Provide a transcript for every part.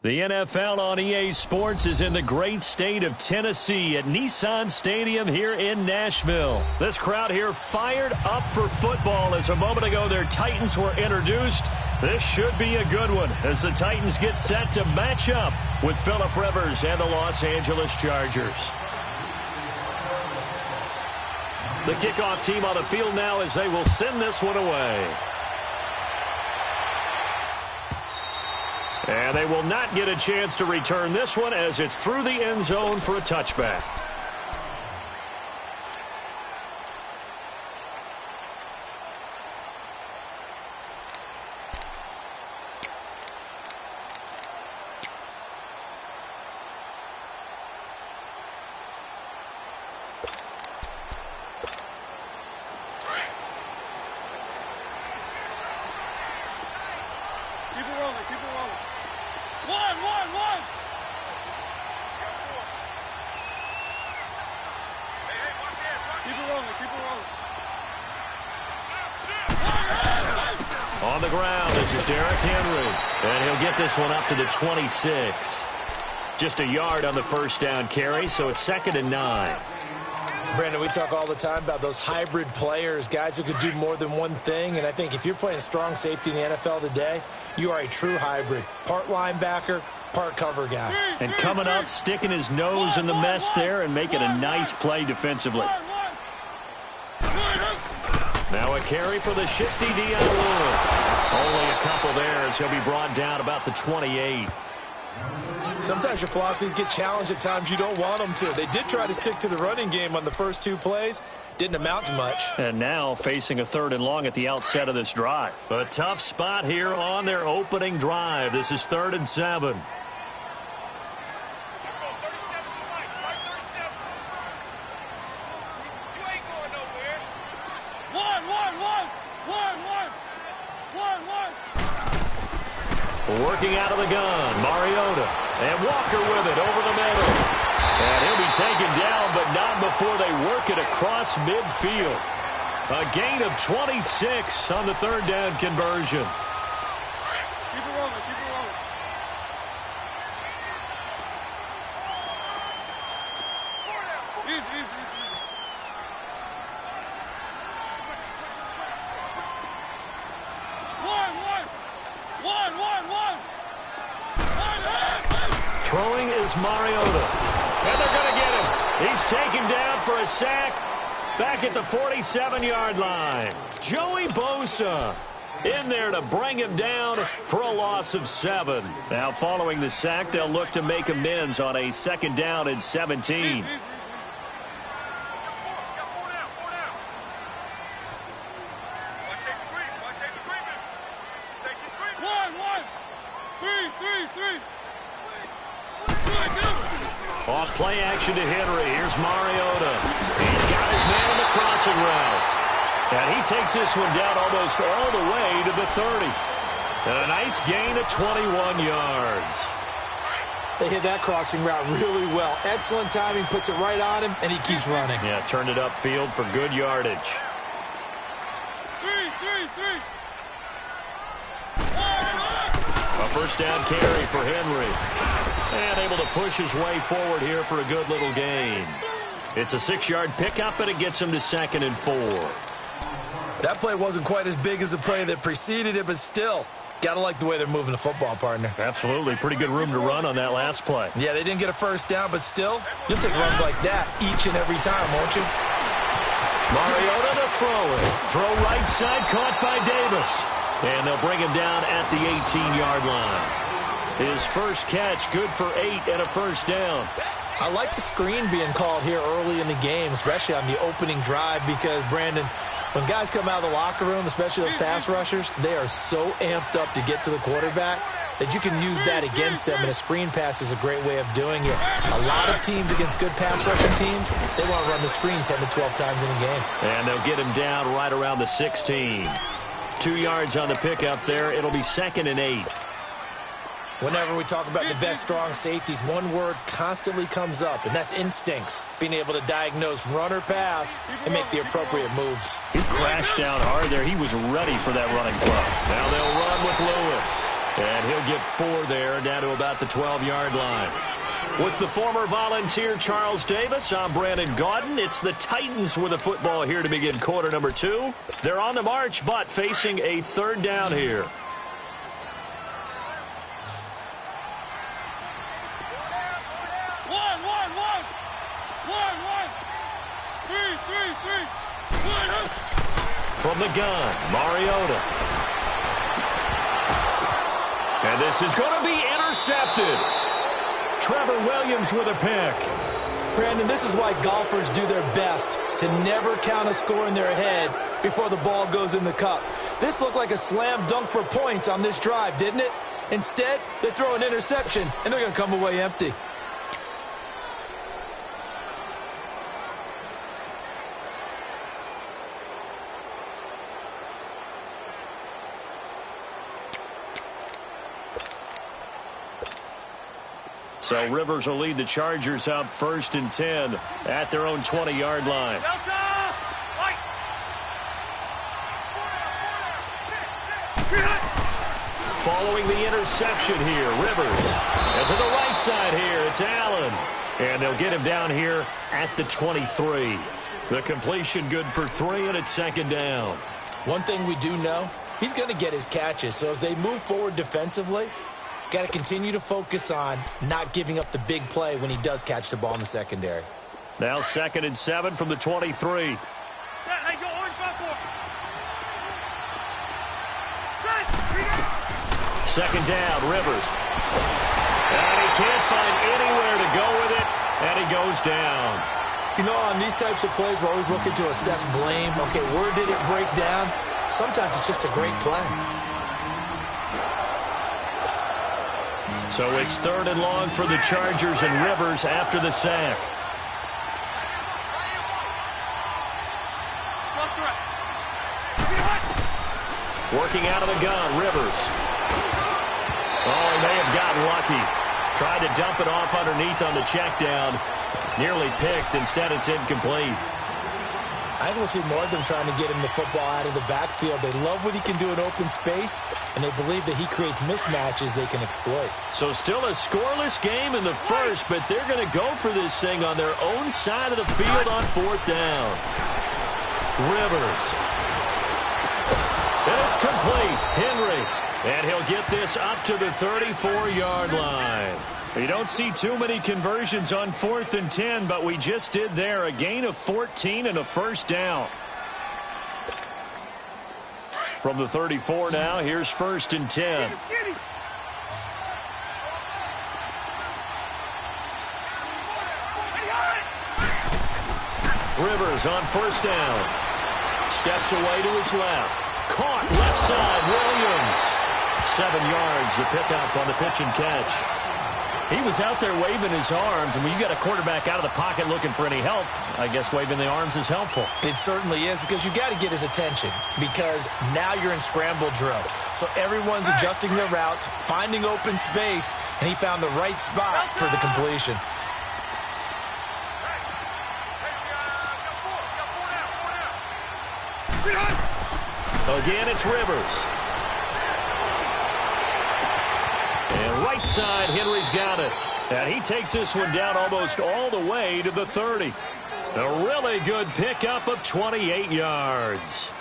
The NFL on EA Sports is in the great state of Tennessee at Nissan Stadium here in Nashville. This crowd here fired up for football as a moment ago their Titans were introduced. This should be a good one as the Titans get set to match up with Phillip Rivers and the Los Angeles Chargers. The kickoff team on the field now as they will send this one away. And they will not get a chance to return this one as it's through the end zone for a touchback. On the ground, this is Derrick Henry. And he'll get this one up to the 26. Just a yard on the first down carry, so it's 2nd and 9. Brandon, we talk all the time about those hybrid players, guys who could do more than one thing. And I think if you're playing strong safety in the NFL today, you are a true hybrid. Part linebacker, part cover guy. And coming up, sticking his nose in the mess there and making a nice play defensively. Now a carry for the shifty Dion Lewis. Only a couple there as he'll be brought down about the 28. Sometimes your philosophies get challenged at times you don't want them to. They did try to stick to the running game on the first 2 plays. Didn't amount to much. And now facing a 3rd and long at the outset of this drive. A tough spot here on their opening drive. This is 3rd and 7. Working out of the gun, Mariota. And Walker with it over the middle. And he'll be taken down, but not before they work it across midfield. A gain of 26 on the 3rd down conversion. Keep it rolling, keep it rolling. Easy. Throwing is Mariota. And they're going to get him. He's taken down for a sack back at the 47-yard line. Joey Bosa in there to bring him down for a loss of 7. Now following the sack, they'll look to make amends on a 2nd down and 17. Off play action to Henry. Here's Mariota. He's got his man on the crossing route. And he takes this one down almost all the way to the 30. And a nice gain of 21 yards. They hit that crossing route really well. Excellent timing, puts it right on him, and he keeps running. Yeah, turned it upfield for good yardage. A 1st down carry for Henry. And able to push his way forward here for a good little gain. It's a 6-yard pickup, and it gets him to 2nd and 4. That play wasn't quite as big as the play that preceded it, but still, got to like the way they're moving the football, partner. Absolutely. Pretty good room to run on that last play. Yeah, they didn't get a 1st down, but still, you'll take runs like that each and every time, won't you? Mariota to throw it. Throw right side, caught by Davis. And they'll bring him down at the 18-yard line. His first catch, good for 8 and a 1st down. I like the screen being called here early in the game, especially on the opening drive, because, Brandon, when guys come out of the locker room, especially those pass rushers, they are so amped up to get to the quarterback that you can use that against them, and a screen pass is a great way of doing it. A lot of teams against good pass rushing teams, they want to run the screen 10 to 12 times in a game. And they'll get him down right around the 16. 2 yards on the pickup there. It'll be 2nd and 8. Whenever we talk about the best strong safeties, one word constantly comes up, and that's instincts. Being able to diagnose run or pass and make the appropriate moves. He crashed down hard there. He was ready for that running play. Now they'll run with Lewis. And he'll get 4 there, down to about the 12-yard line. With the former Volunteer Charles Davis, I'm Brandon Gaudin. It's the Titans with the football here to begin quarter number 2. They're on the march, but facing a 3rd down here. From the gun, Mariota. And this is going to be intercepted. Trevor Williams with a pick. Brandon, this is why golfers do their best to never count a score in their head before the ball goes in the cup. This looked like a slam dunk for points on this drive, didn't it? Instead, they throw an interception, and they're going to come away empty. So Rivers will lead the Chargers up 1st and 10 at their own 20-yard line. Following the interception here, Rivers. And to the right side here, it's Allen. And they'll get him down here at the 23. The completion good for 3, and it's 2nd down. One thing we do know, he's going to get his catches. So as they move forward defensively, got to continue to focus on not giving up the big play when he does catch the ball in the secondary. Now 2nd and 7 from the 23. Second down, Rivers. And he can't find anywhere to go with it, and he goes down. You know, on these types of plays, we're always looking to assess blame. Okay, where did it break down? Sometimes it's just a great play. So it's 3rd and long for the Chargers and Rivers after the sack. Working out of the gun, Rivers. Oh, he may have gotten lucky. Tried to dump it off underneath on the check down. Nearly picked. Instead, it's incomplete. I don't see more of them trying to get him the football out of the backfield. They love what he can do in open space, and they believe that he creates mismatches they can exploit. So still a scoreless game in the first, but they're going to go for this thing on their own side of the field on 4th down. Rivers. And it's complete. Henry. And he'll get this up to the 34-yard line. You don't see too many conversions on 4th and 10, but we just did there. A gain of 14 and a 1st down. From the 34 now, here's 1st and 10. Rivers on 1st down. Steps away to his left. Caught left side, Williams. 7 yards, the pickup on the pitch and catch. He was out there waving his arms, and when you got a quarterback out of the pocket looking for any help, I guess waving the arms is helpful. It certainly is, because you got to get his attention, because now you're in scramble drill. So everyone's adjusting their routes, finding open space, and he found the right spot for the completion. Again, it's Rivers. And right side, Henry's got it. And he takes this one down almost all the way to the 30. A really good pickup of 28 yards.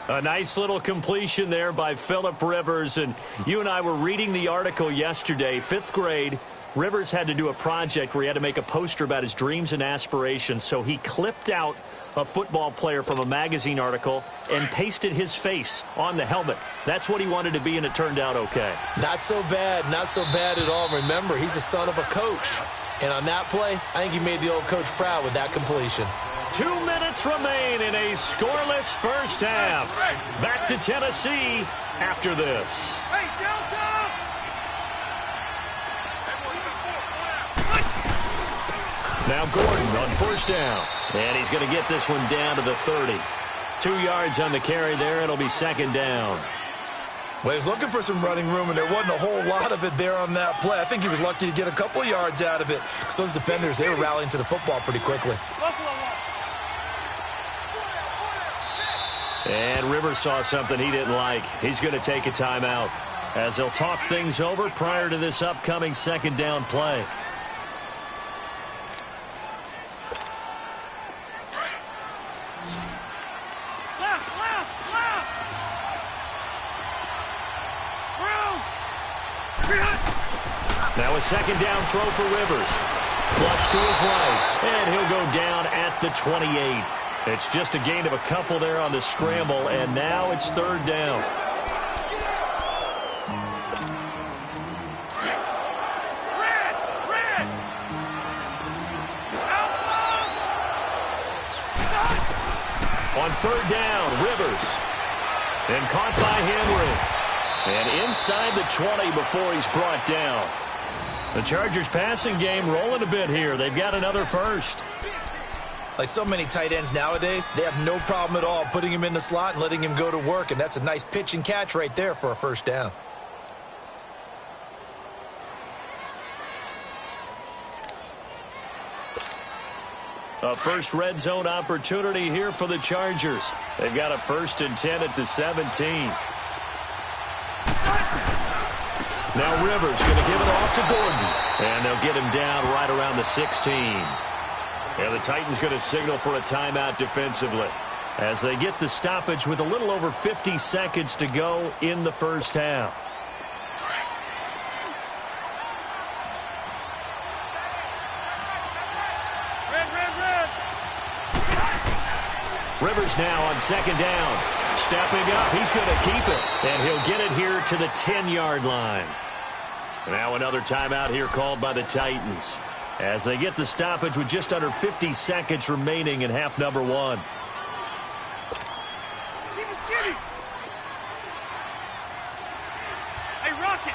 A nice little completion there by Phillip Rivers. And you and I were reading the article yesterday, 5th grade. Rivers had to do a project where he had to make a poster about his dreams and aspirations. So he clipped out a football player from a magazine article and pasted his face on the helmet. That's what he wanted to be, and it turned out okay. Not so bad at all. Remember, he's the son of a coach. And on that play, I think he made the old coach proud with that completion. 2 minutes remain in a scoreless first half. Back to Tennessee after this. Now Gordon on 1st down. And he's going to get this one down to the 30. 2 yards on the carry there. It'll be 2nd down. Well, he was looking for some running room, and there wasn't a whole lot of it there on that play. I think he was lucky to get a couple yards out of it, because those defenders, they were rallying to the football pretty quickly. And Rivers saw something he didn't like. He's going to take a timeout. as they'll talk things over prior to this upcoming second down play. Now a second down throw for Rivers. Flush to his right, and he'll go down at the 28. It's just a gain of a couple there on the scramble, and now it's third down. On third down, Rivers. And caught by Henry. And inside the 20 before he's brought down. The Chargers passing game rolling a bit here. They've got another first. Like so many tight ends nowadays, they have no problem at all putting him in the slot and letting him go to work. And that's a nice pitch and catch right there for a first down. A first red zone opportunity here for the Chargers. They've got a 1st and 10 at the 17. Now Rivers going to give it off to Gordon. And they'll get him down right around the 16. And the Titans going to signal for a timeout defensively as they get the stoppage with a little over 50 seconds to go in the first half. Rivers now on second down. Stepping up, he's going to keep it. And he'll get it here to the 10-yard line. Now another timeout here called by the Titans as they get the stoppage with just under 50 seconds remaining in half number one. Hey, Rocket!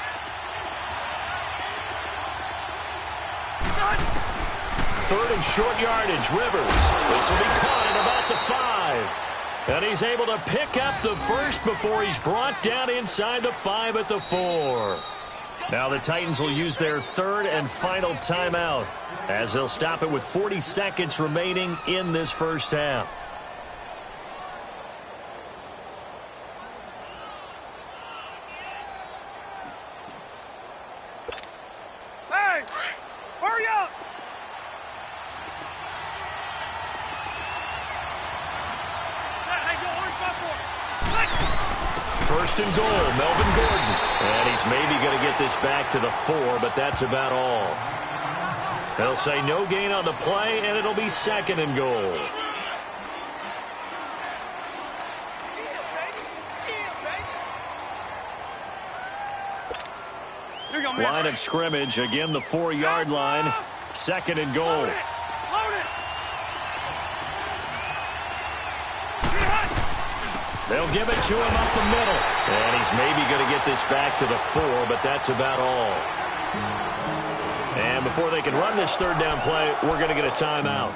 Third and short yardage, Rivers. This will be caught at about the 5. And he's able to pick up the first before he's brought down inside the 5 at the 4. Now the Titans will use their third and final timeout as they'll stop it with 40 seconds remaining in this first half. Hey! Hurry up! Hey, go orange spot for it. First and goal, Melvin Gordon. And he's maybe going to get this back to the 4, but that's about all. They'll say no gain on the play, and it'll be second and goal. Line of scrimmage, again the 4-yard line. Second and goal. Load it! They'll give it to him up the middle. And he's maybe going to get this back to the 4, but that's about all. And before they can run this third down play, we're going to get a timeout,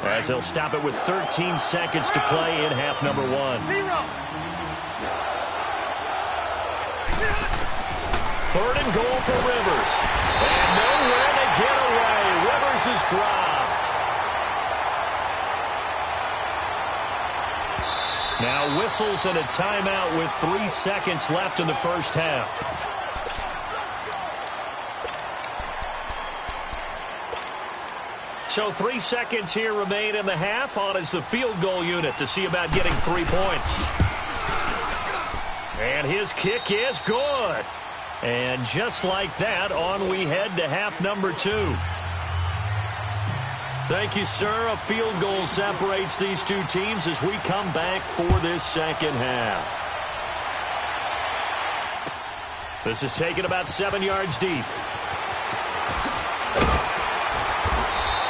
as they'll stop it with 13 seconds to play in half number one. Third and goal for Rivers. And nowhere to get away. Rivers is dropped. Now whistles and a timeout with 3 seconds left in the first half. So 3 seconds here remain in the half. On is the field goal unit to see about getting 3 points. And his kick is good. And just like that, on we head to half number 2. Thank you, sir. A field goal separates these two teams as we come back for this second half. This is taken about 7 yards deep.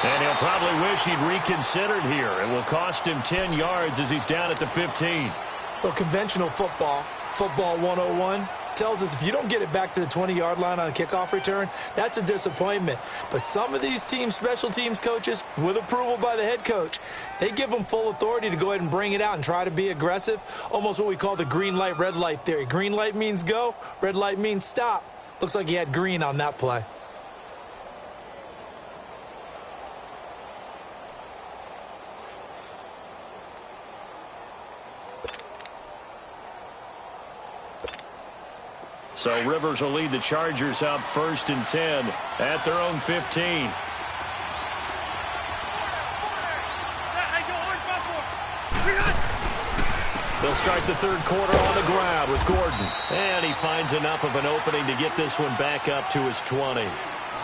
And he'll probably wish he'd reconsidered here. It will cost him 10 yards as he's down at the 15. Well, conventional football 101, tells us if you don't get it back to the 20-yard line on a kickoff return, that's a disappointment. But some of these team special teams coaches, with approval by the head coach, they give them full authority to go ahead and bring it out and try to be aggressive, almost what we call the green light, red light theory. Green light means go, red light means stop. Looks like he had green on that play. So Rivers will lead the Chargers up 1st and 10 at their own 15. They'll start the third quarter on the ground with Gordon. And he finds enough of an opening to get this one back up to his 20.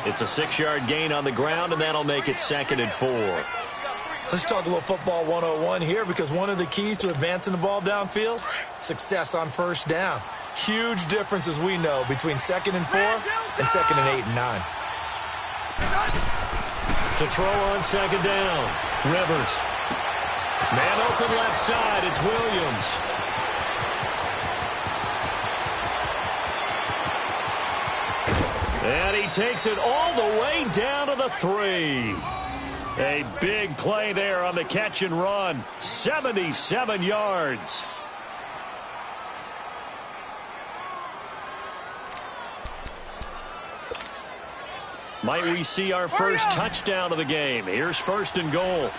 It's a 6-yard gain on the ground, and that'll make it 2nd and 4. Let's talk a little football 101 here, because one of the keys to advancing the ball downfield, success on first down. Huge difference, as we know, between 2nd and 4 and 2nd and 8 and 9. To throw on 2nd down, Rivers. Man open left side, it's Williams. And he takes it all the way down to the 3. A big play there on the catch and run. 77 yards. Might we see our first touchdown of the game? Here's 1st and goal.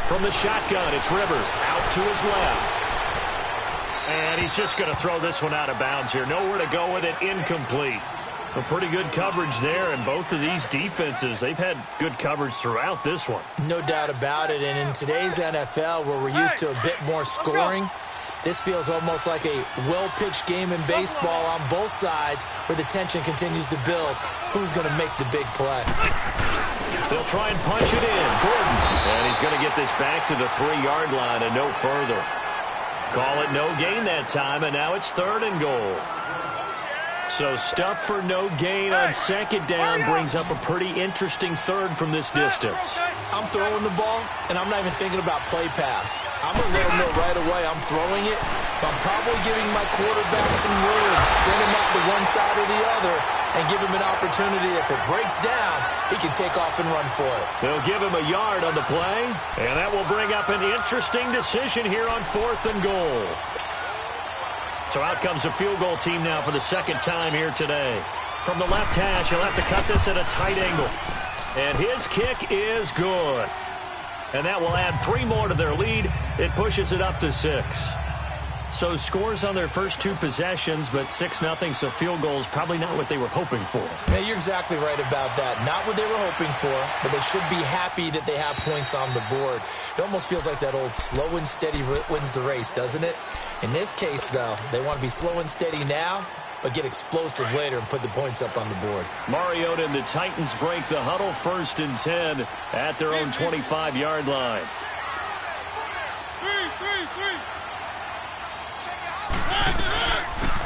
From the shotgun, it's Rivers out to his left. And he's just going to throw this one out of bounds here. Nowhere to go with it, incomplete. A pretty good coverage there, and both of these defenses, they've had good coverage throughout this one. No doubt about it, and in today's NFL, where we're used to a bit more scoring, this feels almost like a well-pitched game in baseball on both sides, where the tension continues to build. Who's going to make the big play? They'll try and punch it in. Gordon. And he's going to get this back to the 3-yard line and no further. Call it no gain that time, and now it's 3rd and goal. So stuff for no gain on 2nd down brings up a pretty interesting 3rd from this distance. I'm throwing the ball, and I'm not even thinking about play pass. I'm going to let him know right away I'm throwing it, but I'm probably giving my quarterback some room, spin him out to one side or the other, and give him an opportunity. If it breaks down, he can take off and run for it. They'll give him a yard on the play, and that will bring up an interesting decision here on 4th and goal. So out comes a field goal team now for the 2nd time here today. From the left hash, he'll have to cut this at a tight angle. And his kick is good. And that will add 3 more to their lead. It pushes it up to 6. So scores on their first 2 possessions, but 6-0, so field goal is probably not what they were hoping for. Yeah, you're exactly right about that. Not what they were hoping for, but they should be happy that they have points on the board. It almost feels like that old slow and steady wins the race, doesn't it? In this case, though, they want to be slow and steady now, but get explosive later and put the points up on the board. Mariota and the Titans break the huddle 1st and 10 at their own 25-yard line.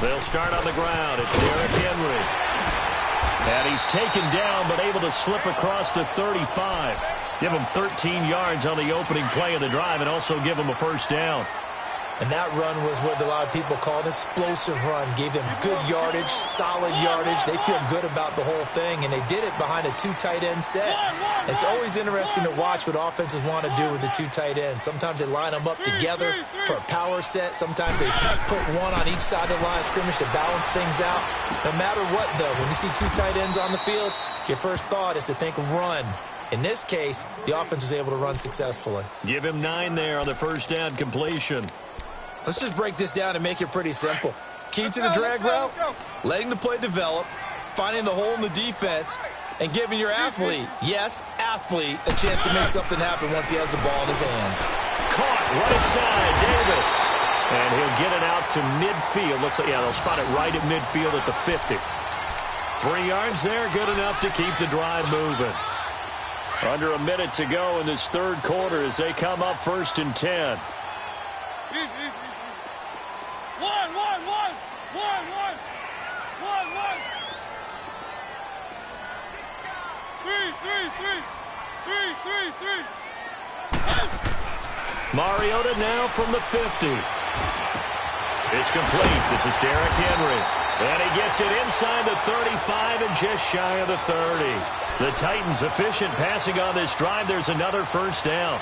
They'll start on the ground. It's Derrick Henry. And he's taken down, but able to slip across the 35. Give him 13 yards on the opening play of the drive and also give him a 1st down. And that run was what a lot of people call an explosive run. Gave them good yardage, solid yardage. They feel good about the whole thing, and they did it behind a 2 tight end set. It's always interesting to watch what offenses want to do with the 2 tight ends. Sometimes they line them up together for a power set. Sometimes they put one on each side of the line of scrimmage to balance things out. No matter what, though, when you see 2 tight ends on the field, your first thought is to think run. In this case, the offense was able to run successfully. Give him 9 there on the 1st down completion. Let's just break this down and make it pretty simple. Key to the drag route, letting the play develop, finding the hole in the defense, and giving your athlete, yes, athlete, a chance to make something happen once he has the ball in his hands. Caught right side, Davis. And he'll get it out to midfield. Looks like, yeah, they'll spot it right at midfield at the 50. 3 yards there, good enough to keep the drive moving. Under a minute to go in this 3rd quarter as they come up 1st and 10. Mariota now from the 50. It's complete. This is Derrick Henry. And he gets it inside the 35 and just shy of the 30. The Titans efficient passing on this drive. There's another 1st down.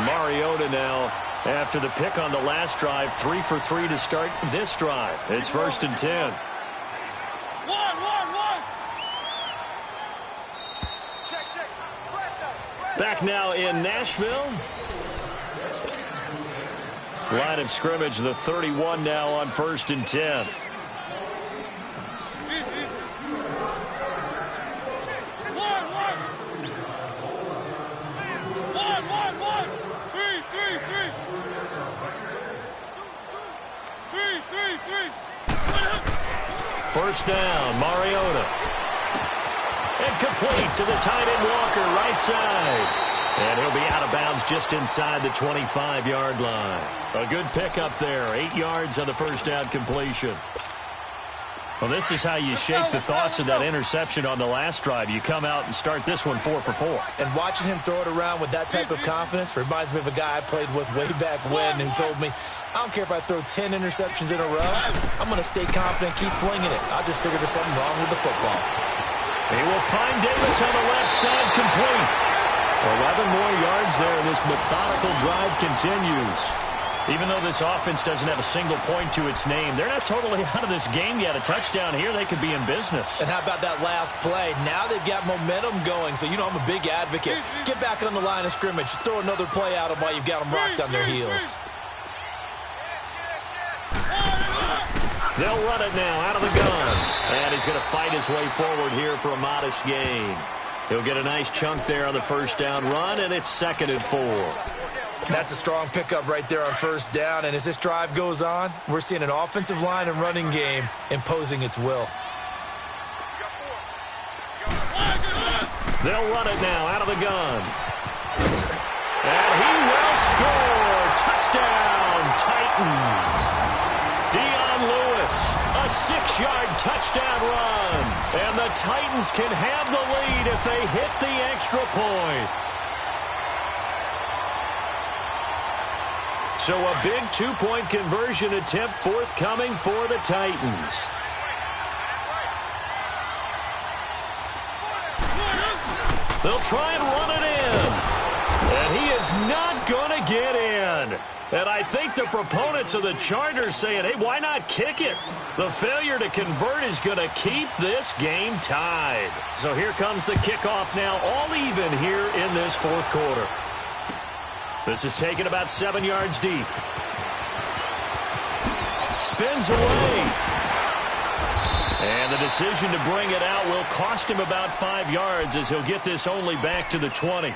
Mariota now, after the pick on the last drive, 3 for 3 to start this drive. It's 1st and 10. Back now in Nashville. Line of scrimmage, the 31 now on 1st and 10. First down, Mariota. And complete to the tight end Walker, right side. And he'll be out of bounds just inside the 25-yard line. A good pickup there, 8 yards on the first down completion. Well, this is how you shake the thoughts of that interception on the last drive. You come out and start this one 4 for 4. And watching him throw it around with that type of confidence reminds me of a guy I played with way back when who told me, I don't care if I throw 10 interceptions in a row. I'm going to stay confident, keep flinging it. I just figured there's something wrong with the football. He will find Davis on the left side, complete. 11 more yards there. This methodical drive continues. Even though this offense doesn't have a single point to its name, they're not totally out of this game yet. A touchdown here, they could be in business. And how about that last play? Now they've got momentum going, so you know I'm a big advocate. Get back on the line of scrimmage. Throw another play at them while you've got them rocked on their heels. They'll run it now out of the gun. And he's going to fight his way forward here for a modest gain. He'll get a nice chunk there on the first down run, and it's 2nd and 4. That's a strong pickup right there on first down. And as this drive goes on, we're seeing an offensive line and running game imposing its will. They'll run it now out of the gun. And he will score. Touchdown, Titans. A 6-yard touchdown run. And the Titans can have the lead if they hit the extra point. So a big 2-point conversion attempt forthcoming for the Titans. They'll try and run it in. And he is not going to get in. And I think the proponents of the Chargers saying, hey, why not kick it? The failure to convert is going to keep this game tied. So here comes the kickoff now, all even here in this 4th quarter. This is taken about 7 yards deep. Spins away. And the decision to bring it out will cost him about 5 yards as he'll get this only back to the 20.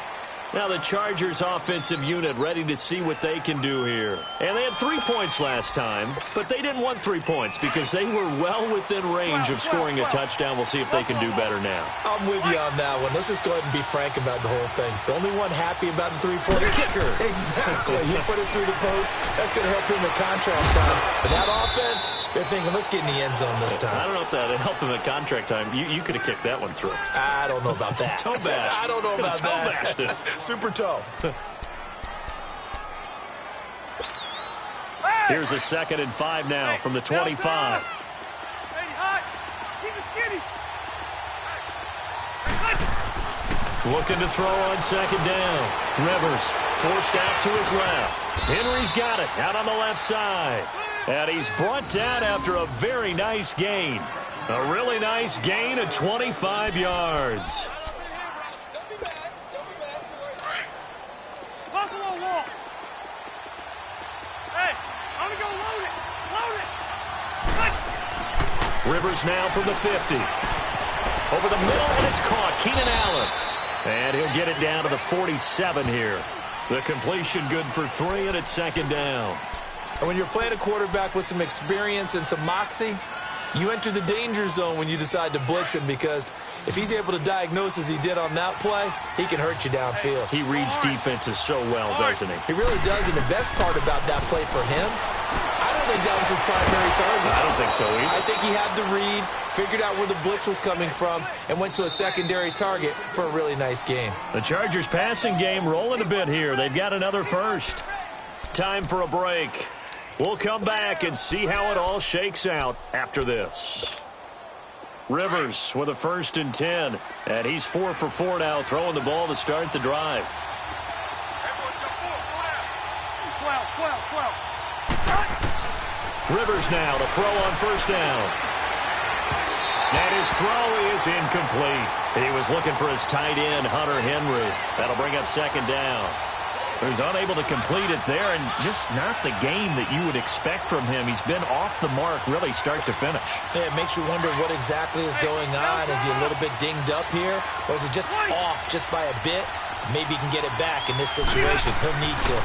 Now the Chargers offensive unit ready to see what they can do here. And they had 3 points last time, but they didn't want 3 points because they were well within range of scoring a touchdown. We'll see if they can do better now. I'm with you on that one. Let's just go ahead and be frank about the whole thing. The only one happy about the 3-point kicker. Exactly. You put it through the post. That's going to help him at contract time. But that offense, they're thinking, let's get in the end zone this time. I don't know if that helped him at contract time. You could have kicked that one through. I don't know about that. Toe bash. I don't know about that. Toe bashed it. Super toe. Here's a 2nd and 5 now from the 25. Looking to throw on 2nd down. Rivers forced out to his left. Henry's got it out on the left side. And he's brought down after a very nice gain. A really nice gain of 25 yards. Rivers now from the 50. Over the middle, and it's caught. Keenan Allen. And he'll get it down to the 47 here. The completion good for 3, and it's 2nd down. And when you're playing a quarterback with some experience and some moxie, you enter the danger zone when you decide to blitz him, because if he's able to diagnose as he did on that play, he can hurt you downfield. He reads defenses so well, doesn't he? He really does, and the best part about that play for him, I don't think that was his primary target. I don't think so either. I think he had the read, figured out where the blitz was coming from, and went to a secondary target for a really nice game. The Chargers passing game rolling a bit here. They've got another first. Time for a break. We'll come back and see how it all shakes out after this. Rivers with a 1st and 10. And he's 4 for 4 now, throwing the ball to start the drive. 12. Rivers now to throw on 1st down. And his throw is incomplete. He was looking for his tight end, Hunter Henry. That'll bring up second down. So he's unable to complete it there, and just not the game that you would expect from him. He's been off the mark really start to finish. Yeah, it makes you wonder what exactly is going on. Is he a little bit dinged up here, or is it just off just by a bit? Maybe he can get it back in this situation. He'll need to.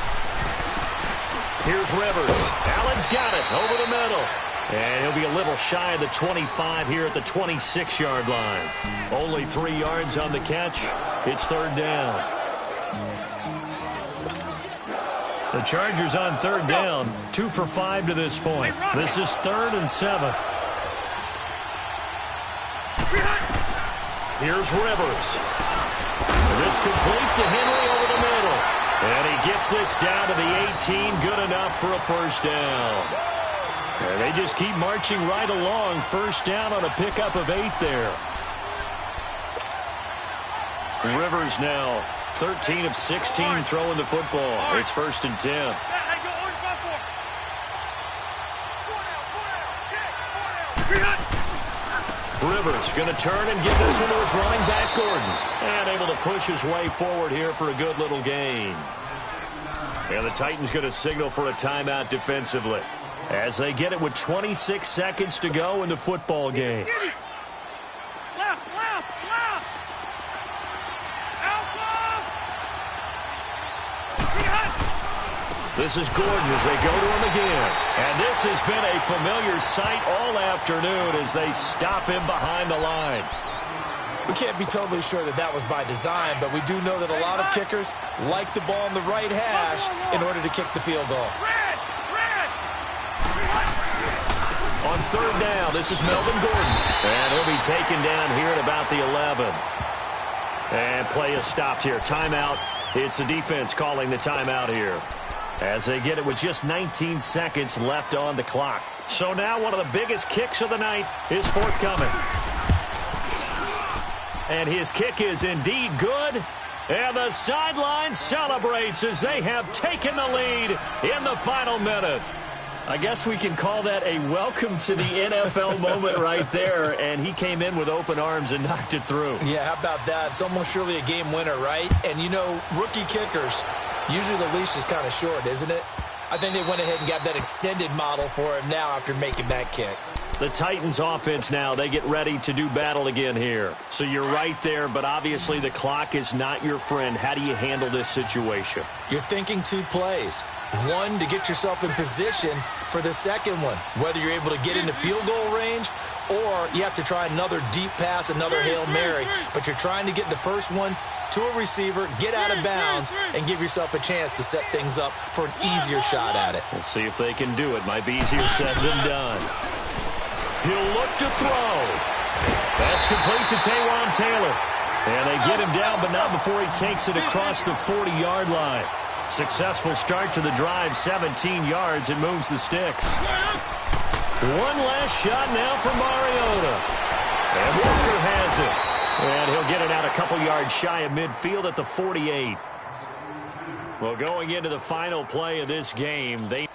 Here's Rivers. Allen's got it over the middle. And he'll be a little shy of the 25 here at the 26-yard line. Only 3 yards on the catch. It's third down. The Chargers on third down, 2 for 5 to this point. This is 3rd and 7. Here's Rivers. This complete to Henry over the middle. And he gets this down to the 18, good enough for a first down. And they just keep marching right along. First down on a pickup of 8 there. Rivers now 13 of 16 throwing the football. It's 1st and 10. Rivers going to turn and give this one to his running back, Gordon. And able to push his way forward here for a good little gain. And the Titans going to signal for a timeout defensively, as they get it with 26 seconds to go in the football game. Left. This is Gordon as they go to him again. And this has been a familiar sight all afternoon as they stop him behind the line. We can't be totally sure that that was by design, but we do know that a lot of kickers like the ball in the right hash in order to kick the field goal. On third down, this is Melvin Gordon. And he'll be taken down here at about the 11. And play is stopped here. Timeout. It's the defense calling the timeout here, as they get it with just 19 seconds left on the clock. So now one of the biggest kicks of the night is forthcoming. And his kick is indeed good. And the sideline celebrates as they have taken the lead in the final minute. I guess we can call that a welcome to the NFL moment right there. And he came in with open arms and knocked it through. Yeah, how about that? It's almost surely a game winner, right? And, you know, rookie kickers, usually the leash is kind of short, isn't it? I think they went ahead and got that extended model for him now after making that kick. The Titans offense now, they get ready to do battle again here. So you're right there, but obviously the clock is not your friend. How do you handle this situation? You're thinking 2 plays. One, to get yourself in position for the second one, whether you're able to get into field goal range or you have to try another deep pass, another Hail Mary. But you're trying to get the first one to a receiver, get out of bounds, and give yourself a chance to set things up for an easier shot at it. We'll see if they can do it. Might be easier said than done. He'll look to throw. That's complete to Taywan Taylor. And they get him down, but not before he takes it across the 40-yard line. Successful start to the drive, 17 yards, and moves the sticks. One last shot now for Mariota. And Walker has it. And he'll get it out a couple yards shy of midfield at the 48. Well, going into the final play of this game, they...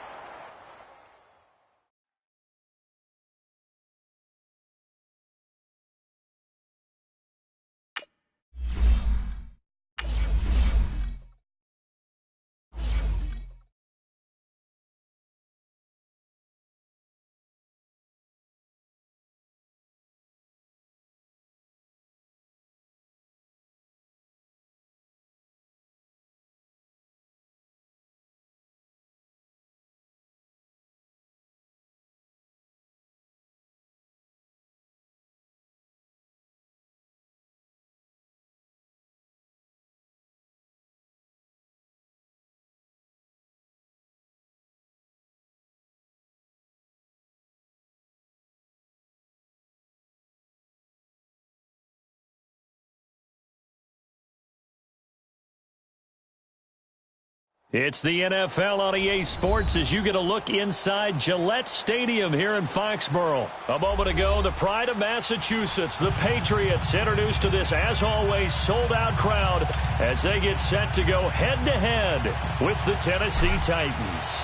It's the NFL on EA Sports as you get a look inside Gillette Stadium here in Foxborough. A moment ago, the pride of Massachusetts, the Patriots, introduced to this, as always, sold-out crowd as they get set to go head-to-head with the Tennessee Titans.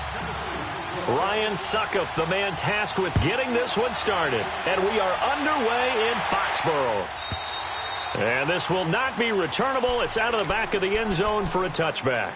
Ryan Suckup, the man tasked with getting this one started. And we are underway in Foxborough. And this will not be returnable. It's out of the back of the end zone for a touchback.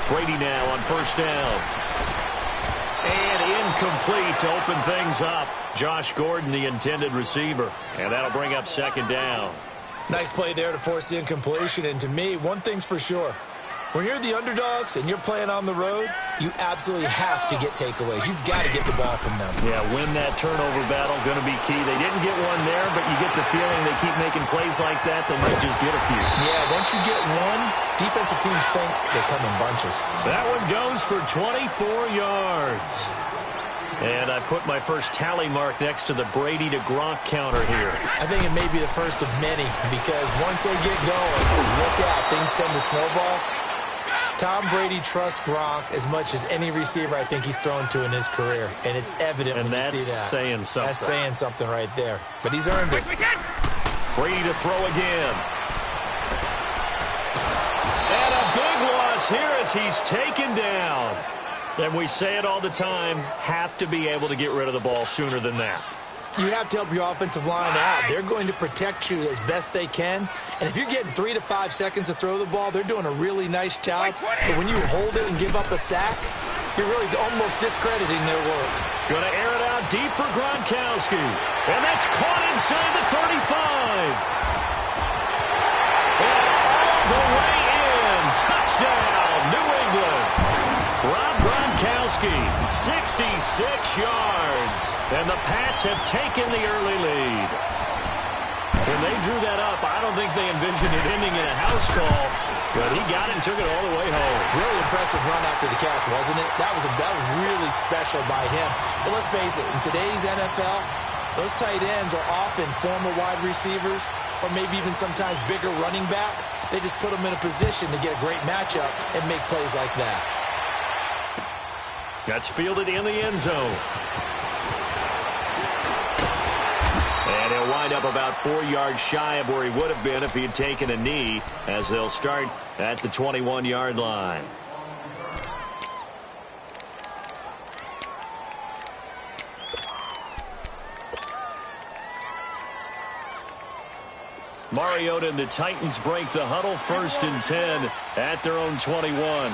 Brady now on first down. And incomplete to open things up. Josh Gordon, the intended receiver. And that'll bring up second down. Nice play there to force the incompletion. And to me, one thing's for sure. When you're the underdogs and you're playing on the road, you absolutely have to get takeaways. You've got to get the ball from them. Yeah, win that turnover battle, going to be key. They didn't get one there, but you get the feeling they keep making plays like that, they might just get a few. Yeah, once you get one, defensive teams think they come in bunches. That one goes for 24 yards. And I put my first tally mark next to the Brady to Gronk counter here. I think it may be the first of many because once they get going, look out, things tend to snowball. Tom Brady trusts Gronk as much as any receiver I think he's thrown to in his career. And it's evident when you see that. And that's saying something. That's saying something right there. But he's earned it. Brady to throw again. And a big loss here as he's taken down. And we say it all the time, have to be able to get rid of the ball sooner than that. You have to help your offensive line out. They're going to protect you as best they can. And if you're getting 3 to 5 seconds to throw the ball, they're doing a really nice job. But when you hold it and give up a sack, you're really almost discrediting their work. Going to air it out deep for Gronkowski. And that's caught inside the 35. And all the way in. Touchdown, New England. Rob Gronkowski, 66 yards. And the Pats have taken the early lead. When they drew that up, I don't think they envisioned it ending in a house call, but he got it and took it all the way home. Really impressive run after the catch, wasn't it? That was really special by him. But let's face it, in today's NFL, those tight ends are often former wide receivers or maybe even sometimes bigger running backs. They just put them in a position to get a great matchup and make plays like that. That's fielded in the end zone. And he'll wind up about 4 yards shy of where he would have been if he had taken a knee, as they'll start at the 21-yard line. Mariota and the Titans break the huddle, 1st and 10 at their own 21.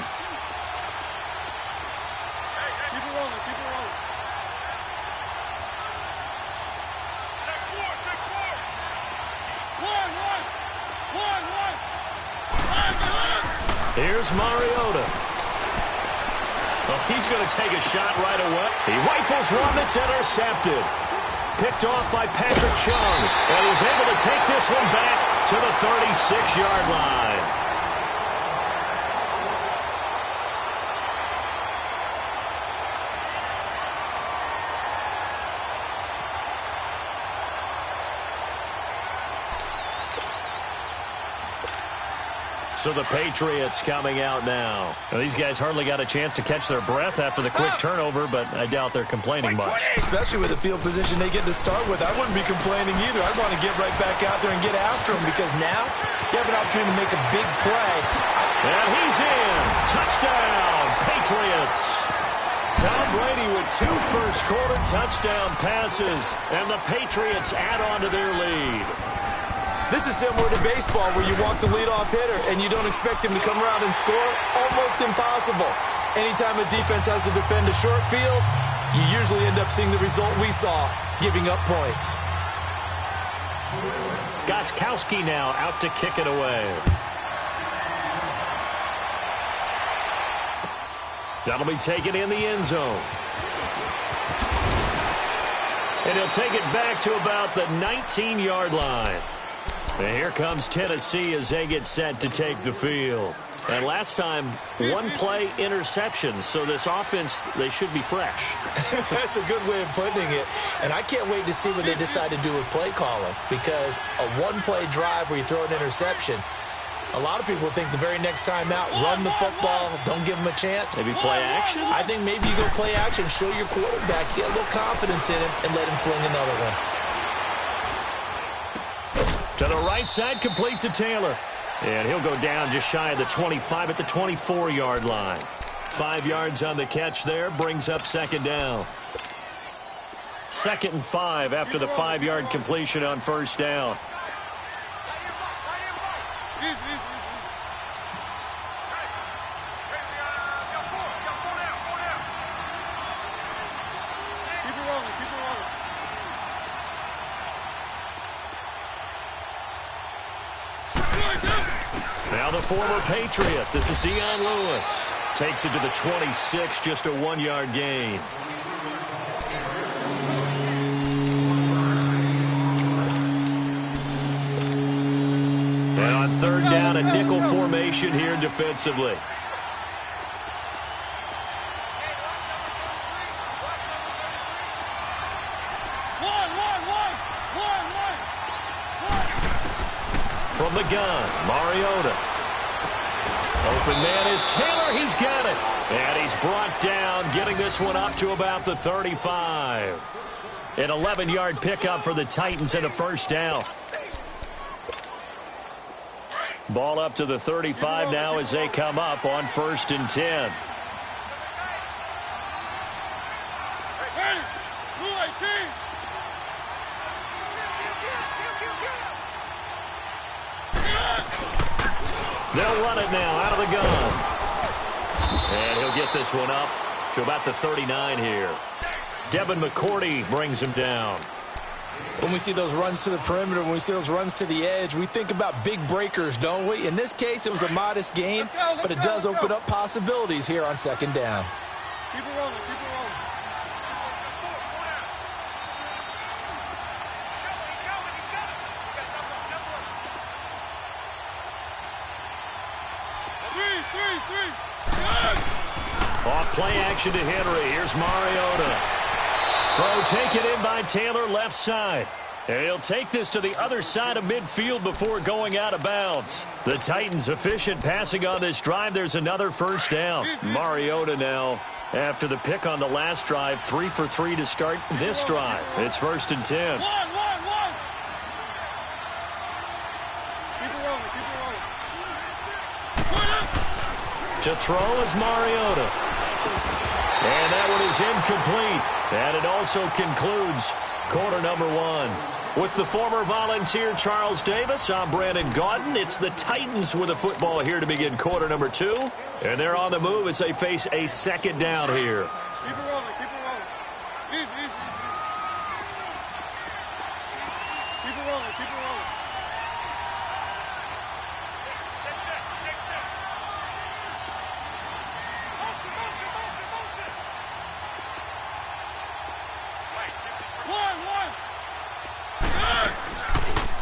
Here's Mariota. Well, he's going to take a shot right away. He rifles one that's intercepted. Picked off by Patrick Chung. And he's able to take this one back to the 36-yard line. So the Patriots coming out now. Now, these guys hardly got a chance to catch their breath after the quick turnover, but I doubt they're complaining much. Especially with the field position they get to start with. I wouldn't be complaining either. I'd want to get right back out there and get after them because now you have an opportunity to make a big play. And he's in. Touchdown, Patriots. Tom Brady with 2 first-quarter touchdown passes, and the Patriots add on to their lead. This is similar to baseball where you walk the leadoff hitter and you don't expect him to come around and score. Almost impossible. Anytime a defense has to defend a short field, you usually end up seeing the result we saw, giving up points. Gronkowski now out to kick it away. That'll be taken in the end zone. And he'll take it back to about the 19-yard line. And here comes Tennessee as they get set to take the field. And last time, one-play interceptions. So this offense, they should be fresh. That's a good way of putting it. And I can't wait to see what they decide to do with play calling, because a one-play drive where you throw an interception, a lot of people think the very next time out, run the football, don't give them a chance. Maybe play action? I think maybe you go play action, show your quarterback, get a little confidence in him, and let him fling another one. To the right side, complete to Taylor. And he'll go down just shy of the 25 at the 24-yard line. 5 yards on the catch there, brings up second down. 2nd and 5 after the 5-yard completion on first down. Now the former Patriot. This is Dion Lewis. Takes it to the 26, just a 1-yard gain. And on third down, a nickel formation here defensively. From the gun, Mariota. Open man is Taylor. He's got it. And he's brought down, getting this one up to about the 35. An 11-yard pickup for the Titans and a first down. Ball up to the 35 now as they come up on 1st and 10. They'll run it now out of the gun. And he'll get this one up to about the 39 here. Devin McCourty brings him down. When we see those runs to the perimeter, when we see those runs to the edge, we think about big breakers, don't we? In this case, it was a modest gain, but it does open up possibilities here on second down. Keep it rolling, keep it rolling. Off play action to Henry. Here's Mariota. Throw taken in by Taylor, left side. And he'll take this to the other side of midfield before going out of bounds. The Titans efficient passing on this drive. There's another first down. Mariota now, after the pick on the last drive, 3 for 3 to start this drive. It's 1st and 10. One. Keep it rolling, keep it rolling. To throw is Mariota. And that one is incomplete. And it also concludes quarter number 1. With the former Volunteer Charles Davis, I'm Brandon Gaudin. It's the Titans with the football here to begin quarter number 2. And they're on the move as they face a second down here. Keep it rolling, keep it rolling. Easy. Keep it rolling, keep it rolling.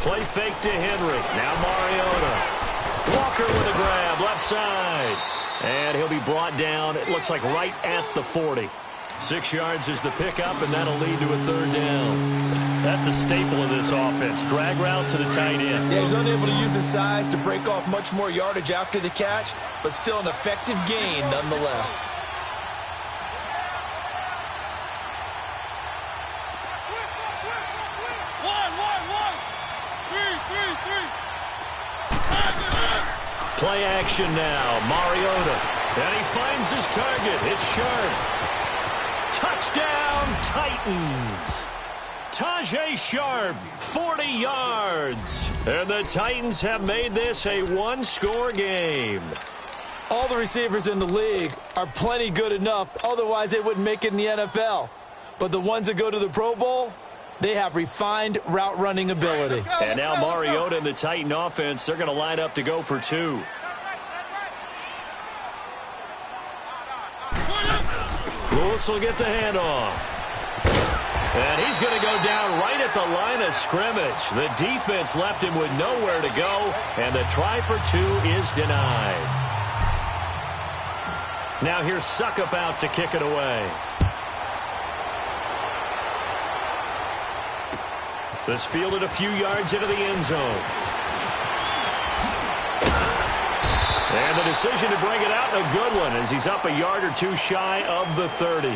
Play fake to Henry. Now Mariota. Walker with a grab, left side. And he'll be brought down, it looks like right at the 40. 6 yards is the pickup, and that'll lead to a third down. That's a staple of this offense. Drag route to the tight end. Yeah, he was unable to use his size to break off much more yardage after the catch, but still an effective gain nonetheless. Play action now. Mariota. And he finds his target. It's Sharp. Touchdown, Titans. Tajay Sharp, 40 yards. And the Titans have made this a one-score game. All the receivers in the league are plenty good enough. Otherwise, they wouldn't make it in the NFL. But the ones that go to the Pro Bowl, they have refined route running ability. And now Mariota and the Titan offense, they're going to line up to go for 2. Lewis will get the handoff. And he's going to go down right at the line of scrimmage. The defense left him with nowhere to go, and the try for 2 is denied. Now here's Suckup out to kick it away. This fielded a few yards into the end zone. And the decision to bring it out, a good one, as he's up a yard or two shy of the 30.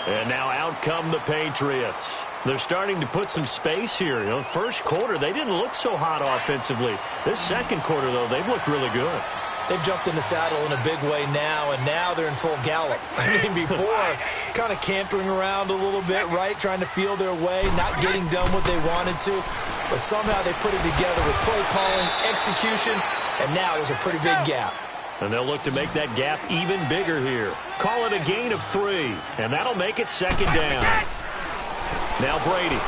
And now out come the Patriots. They're starting to put some space here. You know, first quarter, they didn't look so hot offensively. This second quarter, though, they've looked really good. They've jumped in the saddle in a big way now, and now they're in full gallop. I mean, before, kind of cantering around a little bit, right, trying to feel their way, not getting done what they wanted to. But somehow they put it together with play calling, execution, and now there's a pretty big gap. And they'll look to make that gap even bigger here. Call it a gain of 3, and that'll make it second down. Now Brady.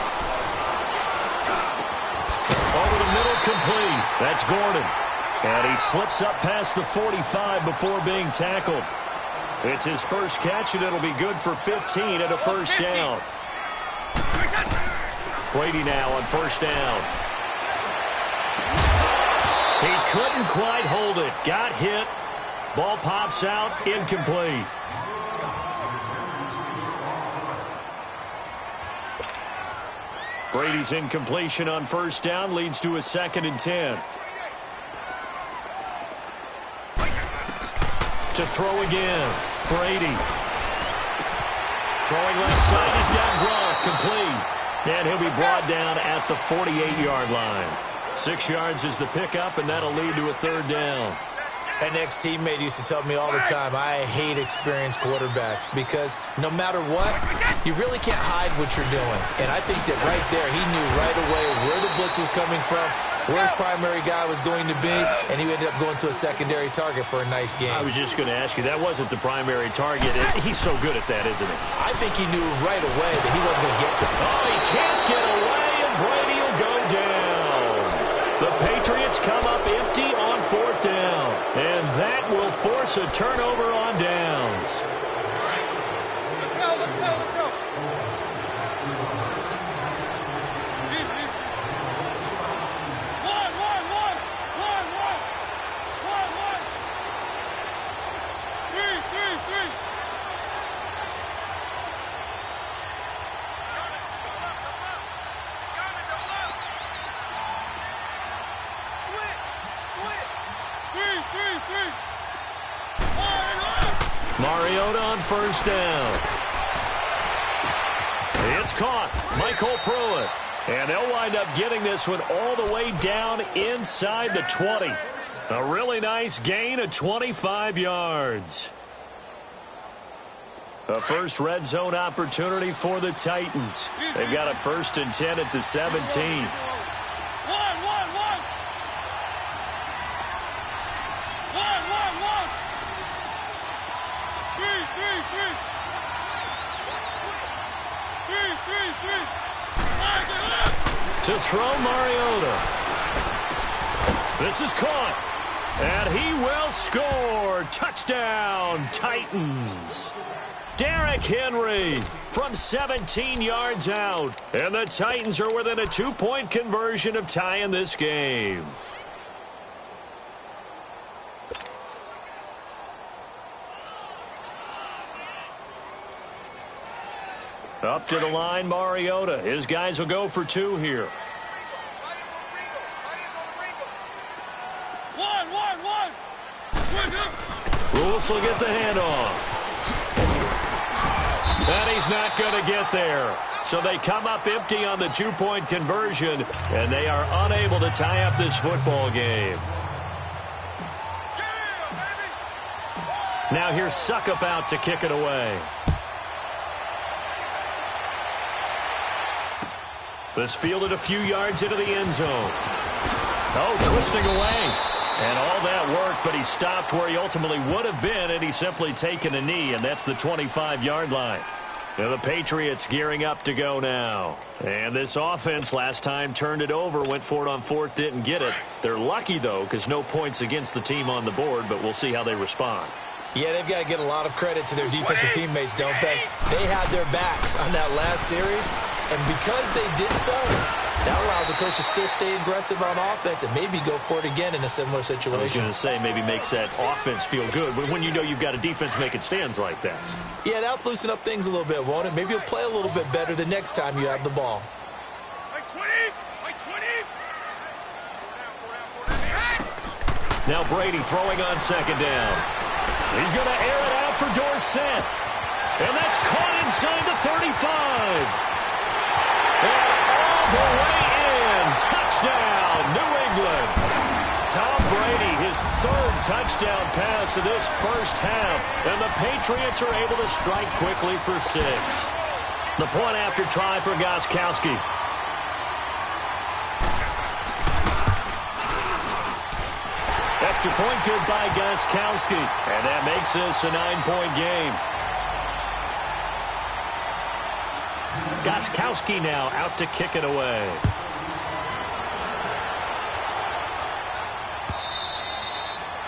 Over the middle, complete. That's Gordon. And he slips up past the 45 before being tackled. It's his first catch, and it'll be good for 15 and a first down. Brady now on first down. He couldn't quite hold it. Got hit. Ball pops out, incomplete. Brady's incompletion on first down leads to a 2nd and 10. To throw again. Brady. Throwing left side. He's got Gronk. Complete. And he'll be brought down at the 48-yard line. 6 yards is the pickup, and that'll lead to a 3rd down. An ex-teammate used to tell me all the time, I hate experienced quarterbacks because no matter what, you really can't hide what you're doing. And I think that right there, he knew right away where the blitz was coming from, where his primary guy was going to be, and he ended up going to a secondary target for a nice game. I was just going to ask you, that wasn't the primary target. He's so good at that, isn't he? I think he knew right away that he wasn't going to get to him. Oh, he can't get away, and Brady will go down. The Patriots come up empty on 4th down, and that will force a turnover on downs. Let's go, let's go, let's go. Easy. One. Three. Three. Mariota on first down. It's caught. Michael Pruitt. And they'll wind up getting this one all the way down inside the 20. A really nice gain of 25 yards. A first red zone opportunity for the Titans. They've got a 1st and 10 at the 17. To throw Mariota. This is caught. And he will score. Touchdown, Titans. Derrick Henry from 17 yards out. And the Titans are within a 2-point conversion of tying this game. Up to the line, Mariota. His guys will go for 2 here. One. Lewis will get the handoff. And he's not going to get there. So they come up empty on the 2-point conversion, and they are unable to tie up this football game. Now here's Suckup out to kick it away. This fielded a few yards into the end zone. Oh, twisting away. And all that worked, but he stopped where he ultimately would have been, and he's simply taken a knee, and that's the 25-yard line. Now the Patriots gearing up to go now. And this offense last time turned it over, went for it on 4th, didn't get it. They're lucky, though, because no points against the team on the board, but we'll see how they respond. Yeah, they've got to get a lot of credit to their defensive teammates, don't they? They had their backs on that last series, And because they did so, that allows the coach to still stay aggressive on offense and maybe go for it again in a similar situation. I was going to say maybe makes that offense feel good when you know you've got a defense making stands like that. Yeah, that'll loosen up things a little bit, won't it? Maybe you'll play a little bit better the next time you have the ball. Like 20! Like 20! Now Brady throwing on second down. He's going to air it out for Dorsett. And that's caught inside the 35. And all the way in. Touchdown, New England. Tom Brady, his third touchdown pass of this first half. And the Patriots are able to strike quickly for 6. The point after try for Gostkowski. Extra point good by Gostkowski. And that makes this a 9-point game. Gostkowski now out to kick it away.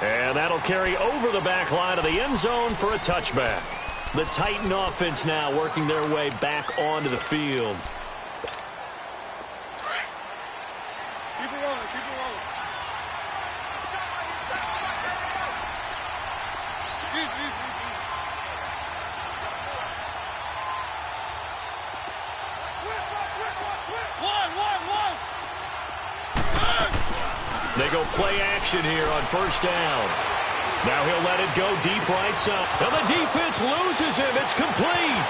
And that'll carry over the back line of the end zone for a touchback. The Titan offense now working their way back onto the field. Keep it rolling, keep it rolling. Easy. One. They go play action here on first down. Now he'll let it go deep right side. And the defense loses him. It's complete.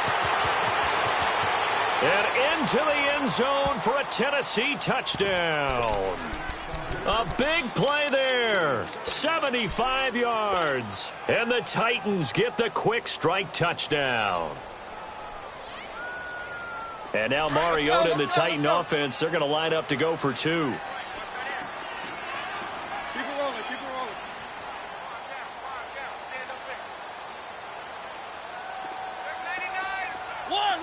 And into the end zone for a Tennessee touchdown. A big play there. 75 yards. And the Titans get the quick strike touchdown. And now Mariota and the Titan offense, they're going to line up to go for 2. Keep it rolling. One.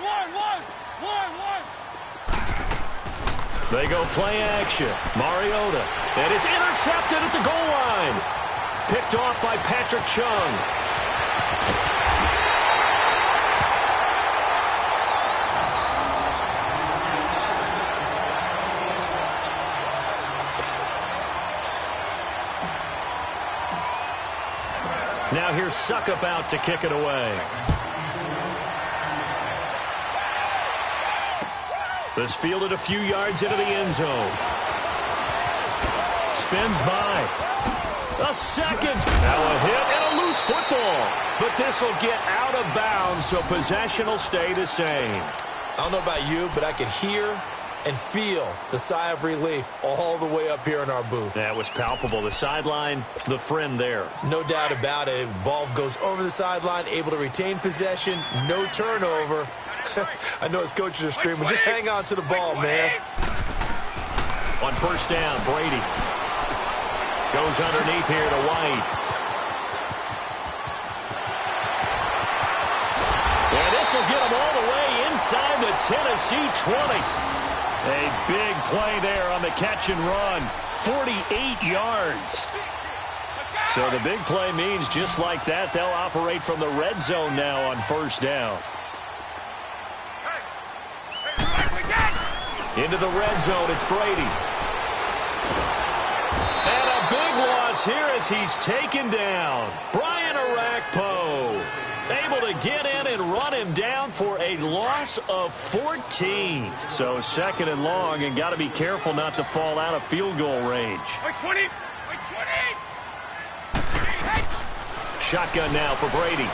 They go play action. Mariota. And it's intercepted at the goal line. Picked off by Patrick Chung. Now here's Suckup out to kick it away. This fielded a few yards into the end zone. Spins by. A second. Now a hit and a loose football. But this will get out of bounds, so possession will stay the same. I don't know about you, but I can hear and feel the sigh of relief all the way up here in our booth. That was palpable. The sideline, the friend there. No doubt about it. Ball goes over the sideline, able to retain possession, no turnover. I know his coaches are screaming, just hang on to the ball, man. On first down, Brady goes underneath here to White. And this will get him all the way inside the Tennessee 20. A big play there on the catch and run. 48 yards. So the big play means just like that, they'll operate from the red zone now on first down. Into the red zone, it's Brady. And a big loss here as he's taken down. Brian Orakpo able to get in and run him down for a loss of 14. So second and long, and got to be careful not to fall out of field goal range. Like 20. Shotgun now for Brady.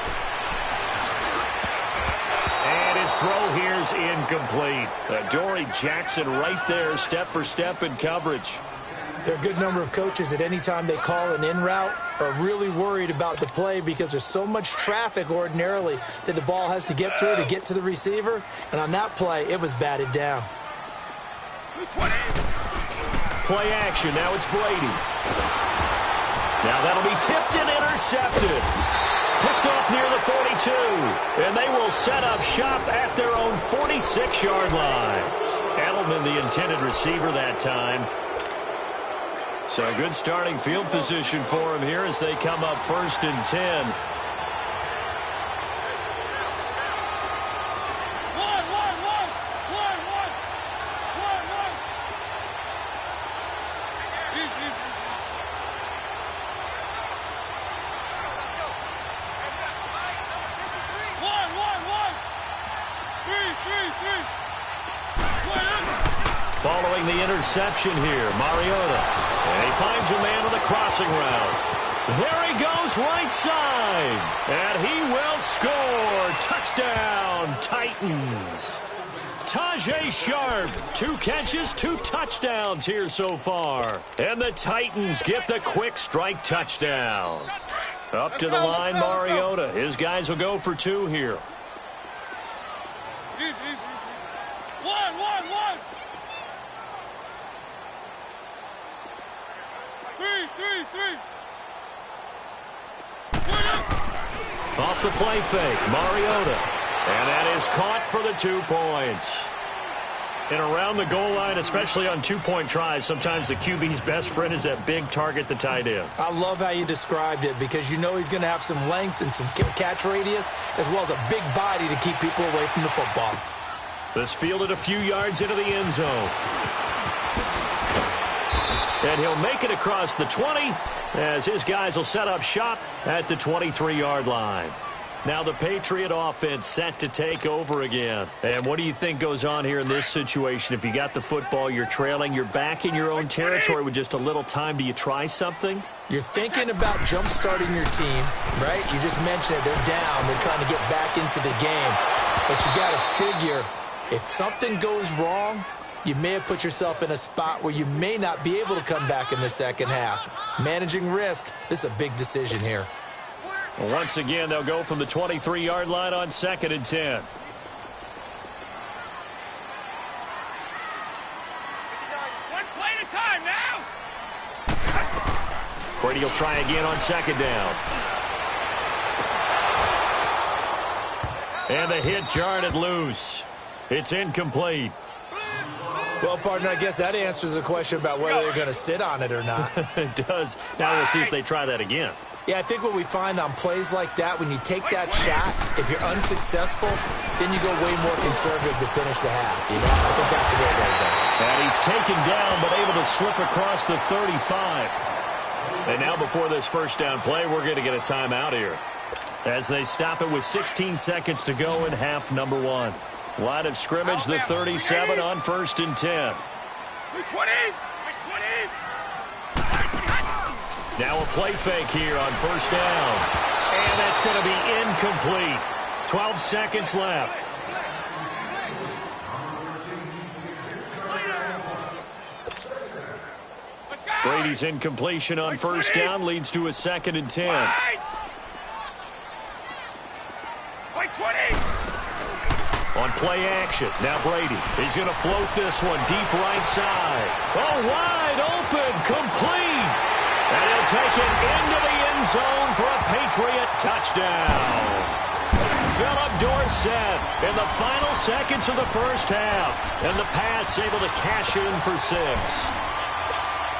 And his throw here's incomplete. Dory Jackson right there, step for step in coverage. There are a good number of coaches that any time they call an in route are really worried about the play because there's so much traffic ordinarily that the ball has to get through to get to the receiver. And on that play, it was batted down. Play action. Now it's Brady. Now that'll be tipped and intercepted. Picked off near the 42. And they will set up shop at their own 46-yard line. Edelman, the intended receiver that time. So a good starting field position for him here as they come up 1st and 10. One. following the interception here. Mariota. And he finds a man on the crossing route. There he goes right side. And he will score. Touchdown, Titans. Tajay Sharp, 2 catches, 2 touchdowns here so far. And the Titans get the quick strike touchdown. Up to the line, Mariota. His guys will go for 2 here. Easy, easy, easy. One. 3. Off the play fake, Mariota. And that is caught for the 2 points. And around the goal line, especially on 2-point tries, sometimes the QB's best friend is that big target, the tight end. I love how you described it because you know he's going to have some length and some catch radius as well as a big body to keep people away from the football. This fielded a few yards into the end zone. And he'll make it across the 20 as his guys will set up shop at the 23-yard line. Now the Patriot offense set to take over again. And what do you think goes on here in this situation? If you got the football, you're trailing, you're back in your own territory with just a little time. Do you try something? You're thinking about jump-starting your team, right? You just mentioned it. They're down. They're trying to get back into the game. But you got to figure if something goes wrong, you may have put yourself in a spot where you may not be able to come back in the second half. Managing risk, this is a big decision here. Well, once again, they'll go from the 23-yard line on 2nd and 10. One play at a time now. Brady will try again on 2nd down. And the hit jarred it loose. It's incomplete. Well, partner, I guess that answers the question about whether they're going to sit on it or not. It does. Now we'll see if they try that again. Yeah, I think what we find on plays like that, when you take that shot, if you're unsuccessful, then you go way more conservative to finish the half. You know, I think that's the way to go. And he's taken down, but able to slip across the 35. And now before this first down play, we're going to get a timeout here as they stop it with 16 seconds to go in half number 1. Line of scrimmage, the 37 on 1st and 10. 20. Now a play fake here on 1st down. And that's going to be incomplete. 12 seconds left. Brady's incompletion on 1st down leads to a 2nd and 10. On play action, now Brady. He's going to float this one deep right side. Oh, wide open, complete. And he'll take it into the end zone for a Patriot touchdown. Philip Dorsett in the final seconds of the first half. And the Pats able to cash in for 6.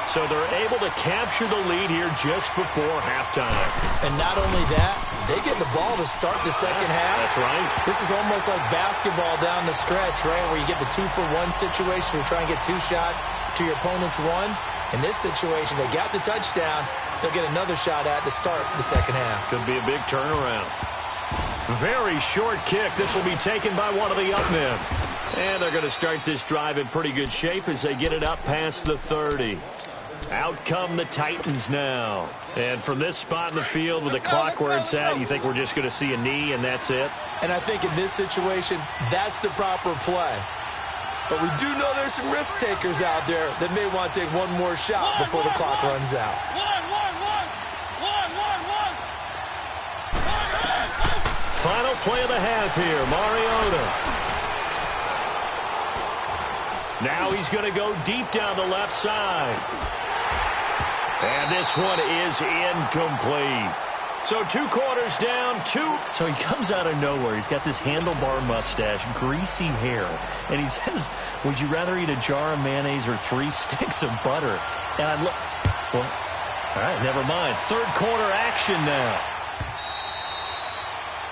So they're able to capture the lead here just before halftime. And not only that, they get the ball to start the second half. That's right. This is almost like basketball down the stretch, right, where you get the 2-for-1 situation where you try and get 2 shots to your opponent's 1. In this situation, they got the touchdown. They'll get another shot at to start the second half. Could be a big turnaround. Very short kick. This will be taken by one of the up men. And they're going to start this drive in pretty good shape as they get it up past the 30. Out come the Titans now. And from this spot in the field with the clock where it's at, you think we're just going to see a knee and that's it? And I think in this situation, that's the proper play. But we do know there's some risk takers out there that may want to take one more shot before the clock runs out. Final play of the half here, Mariota. Now he's going to go deep down the left side. And this one is incomplete. So 2 quarters down, 2. So he comes out of nowhere. He's got this handlebar mustache, greasy hair. And he says, would you rather eat a jar of mayonnaise or 3 sticks of butter? And I look, well, all right, never mind. 3rd quarter action now.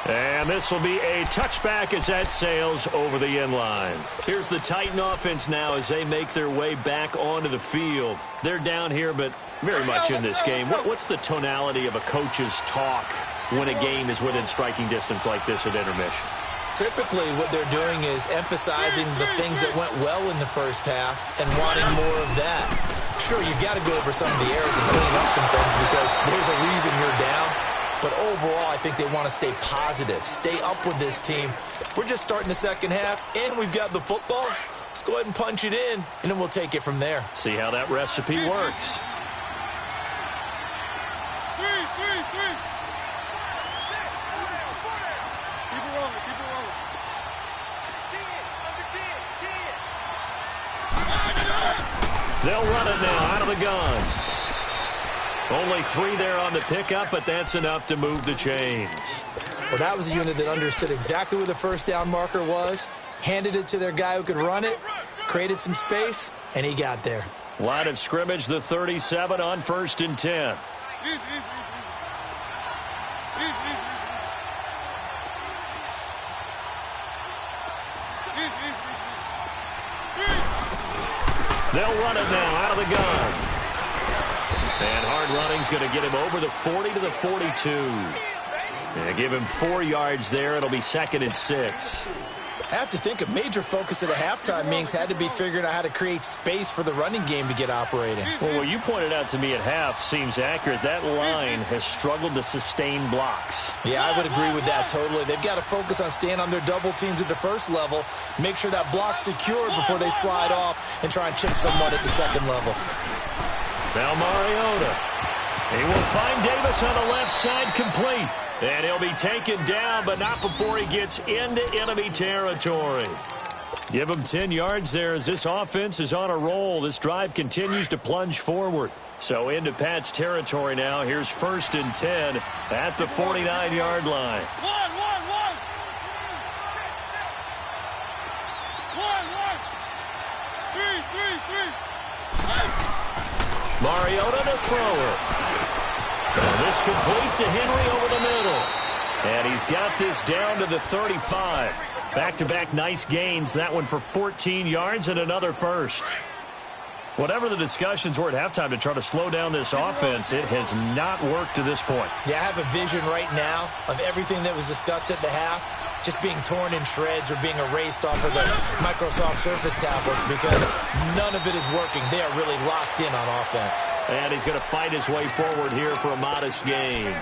And this will be a touchback as that sails over the end line. Here's the Titan offense now as they make their way back onto the field. They're down here, but very much in this game. What's the tonality of a coach's talk when a game is within striking distance like this at intermission? typically what they're doing is emphasizing the things that went well in the first half and wanting more of that. Sure, you've got to go over some of the errors and clean up some things because there's a reason you're down. But overall, I think they want to stay positive, stay up with this team. We're just starting the second half, and we've got the football. Let's go ahead and punch it in, and then we'll take it from there. See how that recipe works. They'll run it now out of the gun. Only 3 there on the pickup, but that's enough to move the chains. Well, that was a unit that understood exactly where the first down marker was, handed it to their guy who could run it, created some space, and he got there. Line of scrimmage, the 37 on 1st and 10. They'll run it now out of the gun. And hard running's going to get him over the 40 to the 42. And give him 4 yards there. It'll be 2nd and 6. I have to think a major focus at the halftime meetings had to be figuring out how to create space for the running game to get operating. Well, what you pointed out to me at half seems accurate. That line has struggled to sustain blocks. Yeah, I would agree with that totally. They've got to focus on staying on their double teams at the first level, make sure that block's secured before they slide off and try and chip someone at the second level. Now Mariota. He will find Davis on the left side complete. And he'll be taken down, but not before he gets into enemy territory. Give him 10 yards there as this offense is on a roll. This drive continues to plunge forward. So into Pat's territory now. Here's 1st and 10 at the 49-yard line. One. Three. Mariota to throw it. This complete to Henry over the middle. And he's got this down to the 35. Back-to-back nice gains. That one for 14 yards and another first. Whatever the discussions were at halftime to try to slow down this offense, it has not worked to this point. Yeah, I have a vision right now of everything that was discussed at the half just being torn in shreds or being erased off of the Microsoft Surface tablets because none of it is working. They are really locked in on offense. And he's going to fight his way forward here for a modest gain.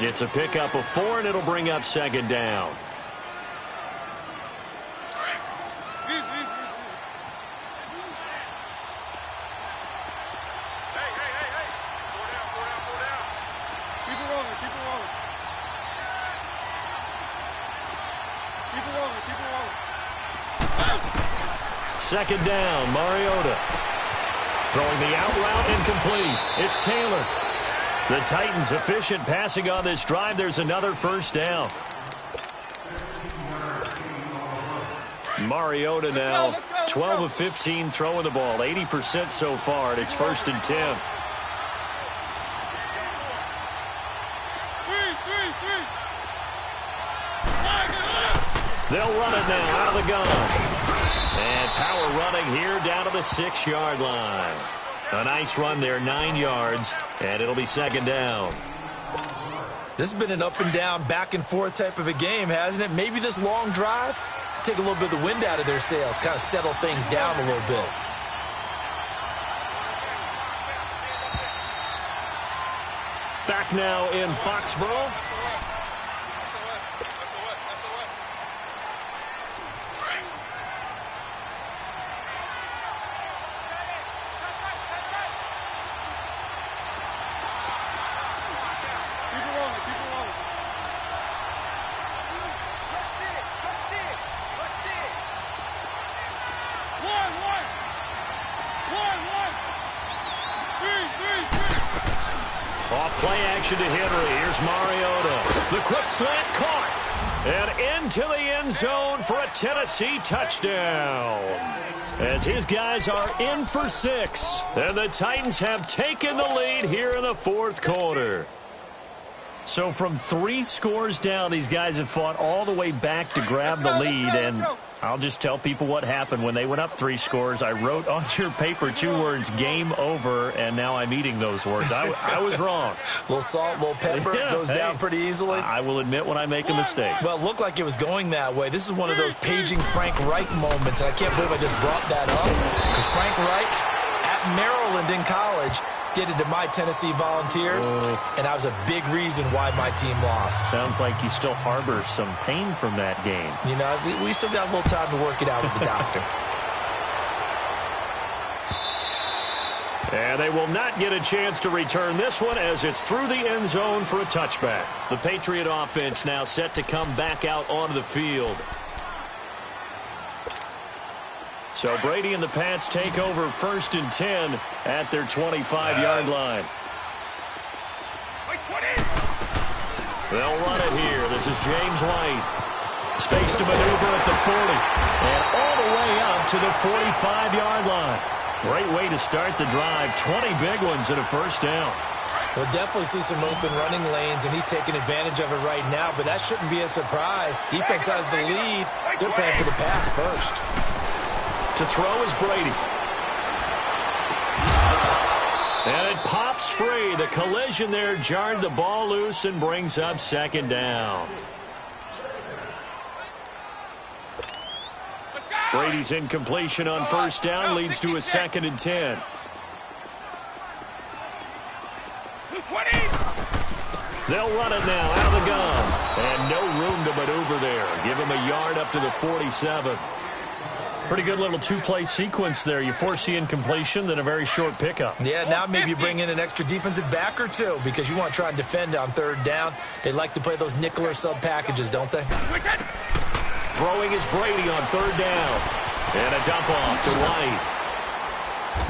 It's a pickup of 4, and it'll bring up 2nd down. Second down, Mariota. Throwing the out route incomplete. It's Taylor. The Titans efficient passing on this drive. There's another first down. Mariota now 12 of 15 throwing the ball. 80% so far, and it's 1st and 10. They'll run it now out of the gun. And power running here down to the 6-yard line. A nice run there, 9 yards, and it'll be 2nd down. This has been an up and down, back and forth type of a game, hasn't it? Maybe this long drive, take a little bit of the wind out of their sails, kind of settle things down a little bit. Back now in Foxborough. Play action to Henry. Here's Mariota. The quick slant caught. And into the end zone for a Tennessee touchdown. As his guys are in for 6. And the Titans have taken the lead here in the 4th quarter. So from 3 scores down, these guys have fought all the way back to grab the lead, and I'll just tell people what happened when they went up 3 scores. I wrote on your paper 2 words, game over, and now I'm eating those words. I was wrong. A little salt, a little pepper, goes down pretty easily. I will admit when I make a mistake. Well, it looked like it was going that way. This is one of those paging Frank Reich moments, and I can't believe I just brought that up, because Frank Reich at Maryland in college did it to my Tennessee Volunteers, and that was a big reason why my team lost. Sounds like you still harbor some pain from that game. You know, we still got a little time to work it out with the doctor. And they will not get a chance to return this one as it's through the end zone for a touchback. The Patriot offense now set to come back out onto the field. So Brady and the Pats take over 1st and 10 at their 25-yard line. They'll run it here. This is James White. Space to maneuver at the 40. And all the way up to the 45-yard line. Great way to start the drive. 20 big ones and a first down. We'll definitely see some open running lanes, and he's taking advantage of it right now, but that shouldn't be a surprise. Defense has the lead. They're playing for the pass first. To throw is Brady. And it pops free. The collision there jarred the ball loose and brings up 2nd down. Brady's incompletion on 1st down leads to a 2nd and 10. They'll run it now out of the gun. And no room to maneuver there. Give him a yard up to the 47. Pretty good little 2-play sequence there. You force the incompletion, then a very short pickup. Yeah, now maybe you bring in an extra defensive back or 2 because you want to try and defend on 3rd down. They like to play those nickel or sub packages, don't they? Throwing is Brady on 3rd down. And a dump off to White.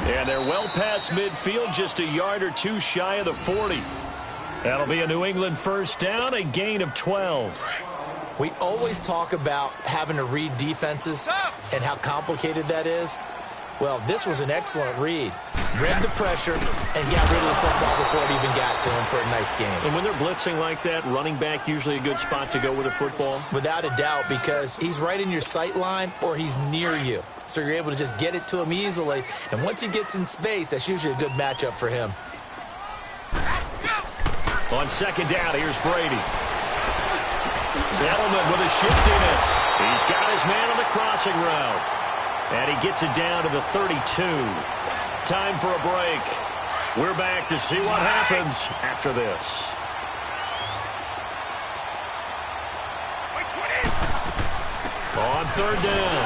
And they're well past midfield, just a yard or 2 shy of the 40. That'll be a New England 1st down, a gain of 12. We always talk about having to read defenses and how complicated that is. Well, this was an excellent read. Read the pressure and got rid of the football before it even got to him for a nice game. And when they're blitzing like that, running back usually a good spot to go with a football? Without a doubt, because he's right in your sight line or he's near you. So you're able to just get it to him easily. And once he gets in space, that's usually a good matchup for him. On 2nd down, here's Brady. Edelman with a shiftiness. He's got his man on the crossing route. And he gets it down to the 32. Time for a break. We're back to see what happens after this. On 3rd down.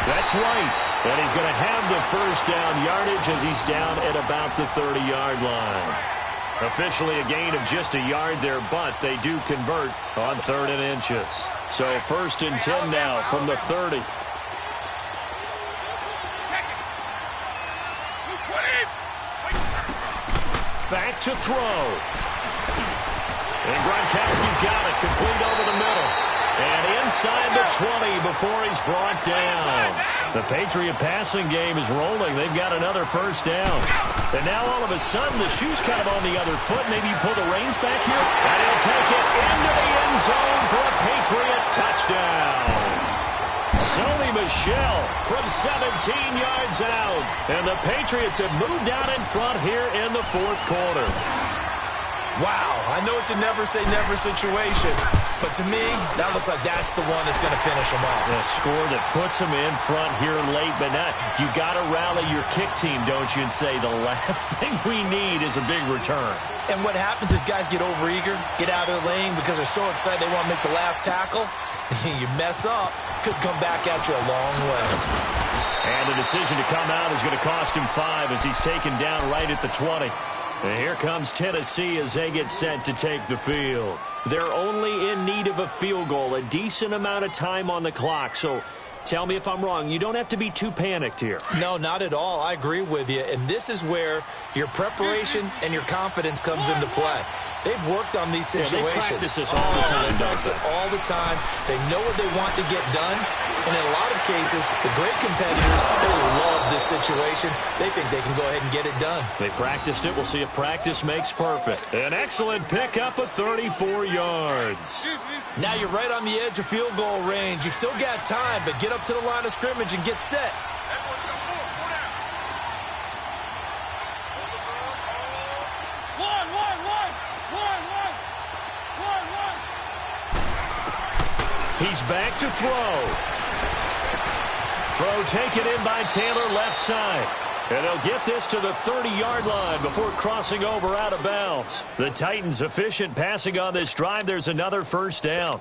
That's White. And he's going to have the 1st down yardage as he's down at about the 30-yard line. Officially a gain of just a yard there, but they do convert on 3rd and inches. So 1st and 10 now from the 30. Back to throw. And Gronkowski's got it, complete over the middle. And inside the 20 before he's brought down. The Patriot passing game is rolling. They've got another 1st down. And now all of a sudden the shoe's kind of on the other foot. Maybe you pull the reins back here. And he'll take it into the end zone for a Patriot touchdown. Sony Michel from 17 yards out. And the Patriots have moved out in front here in the 4th quarter. Wow, I know it's a never-say-never situation, but to me, that looks like that's the one that's going to finish them off. A score that puts them in front here late, but not. You got to rally your kick team, don't you, and say the last thing we need is a big return. And what happens is guys get overeager, get out of their lane because they're so excited they want to make the last tackle. You mess up, could come back at you a long way. And the decision to come out is going to cost him 5 as he's taken down right at the 20. And here comes Tennessee as they get set to take the field. They're only in need of a field goal, a decent amount of time on the clock. So tell me if I'm wrong. You don't have to be too panicked here. No, not at all. I agree with you. And this is where your preparation and your confidence comes into play. They've worked on these situations. They practice this all the time, They practice it all the time. They know what they want to get done. And in a lot of cases, the great competitors, they love this situation. situation, they think they can go ahead and get it done. They practiced it. We'll see if practice makes perfect. An excellent pickup of 34 yards. Now you're right on the edge of field goal range. You've still got time, but get up to the line of scrimmage and get set. He's back to throw. Throw taken in by Taylor left side. And he'll get this to the 30-yard line before crossing over out of bounds. The Titans efficient passing on this drive. There's another first down.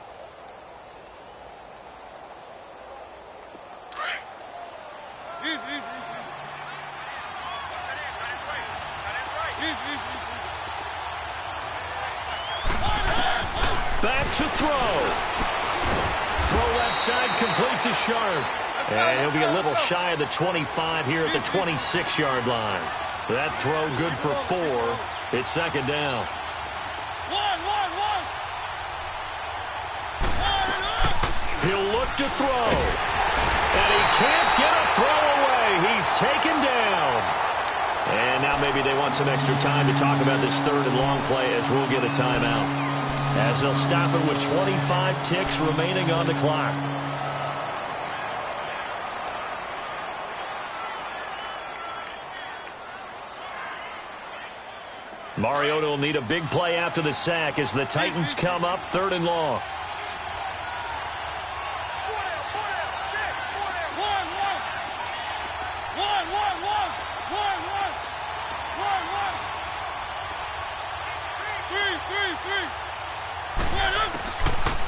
Back to throw. Throw left side, complete to Sharp. And he'll be a little shy of the 25 here at the 26-yard line. That throw good for 4. It's second down. He'll look to throw. And he can't get a throw away. He's taken down. And now maybe they want some extra time to talk about this third and long play as we'll get a timeout. As they'll stop it with 25 ticks remaining on the clock. Mariota will need a big play after the sack as the Titans come up third and long.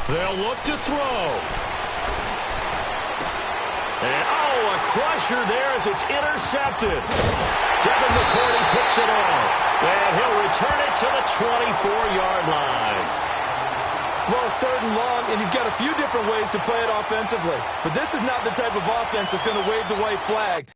They'll look to throw. And, a crusher there as it's intercepted. Devin McCourty picks it off. And he'll return it to the 24-yard line. Well, it's third and long, and you've got a few different ways to play it offensively. But this is not the type of offense that's going to wave the white flag.